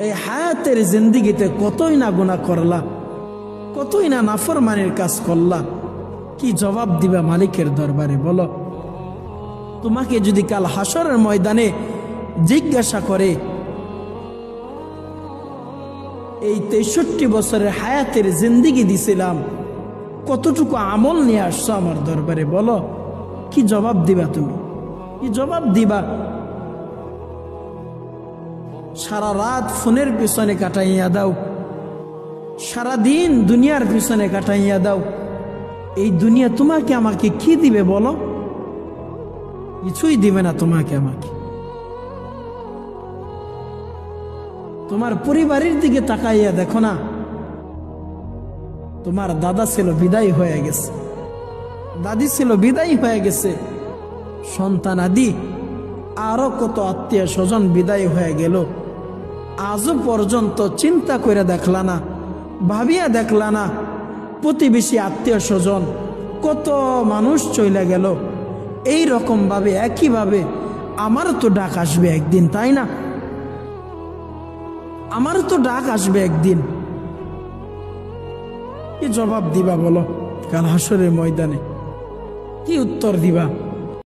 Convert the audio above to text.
এই হায়াতের জিন্দিগিতে কতই না গুনাহ করলা, কতই না নাফরমানির কাজ করলা, কি জবাব দিবা মালিকের দরবারে বলো? তোমাকে যদি কাল হাসরের ময়দানে জিজ্ঞাসা করে এই 63 বছরের হায়াতের জিন্দিগি দিছিলাম, কতটুকু আমল নিয়ে আসছো আমার দরবারে বলো? কি জবাব দিবা তুমি? কি জবাব দিবা? সারা রাত ফোনের পিছনে কাটাইয়া দাও, সারা দিন দুনিয়ার পিছনে কাটাইয়া দাও, এই দুনিয়া তোমাকে আমাকে কি দিবে বলো? কিছুই দিবে না তোমাকে আমাকে। তোমার পরিবারের দিকে তাকাইয়া দেখো না, তোমার দাদা ছিল বিদায় হয়ে গেছে, দাদি ছিল বিদায় হয়ে গেছে, সন্তান আদি আরো কত আত্মীয় স্বজন বিদায় হয়ে গেল। আজও পর্যন্ত চিন্তা করে দেখলা না, ভাবিয়া দেখলা না, প্রতিবেশী আত্মীয় স্বজন কত মানুষ চলে গেল। এই রকম ভাবে একইভাবে আমারও তো ডাক আসবে একদিন, তাই না? আমারও তো ডাক আসবে একদিন। কি জবাব দিবা বলো কাল হাসরের ময়দানে? কি উত্তর দিবা?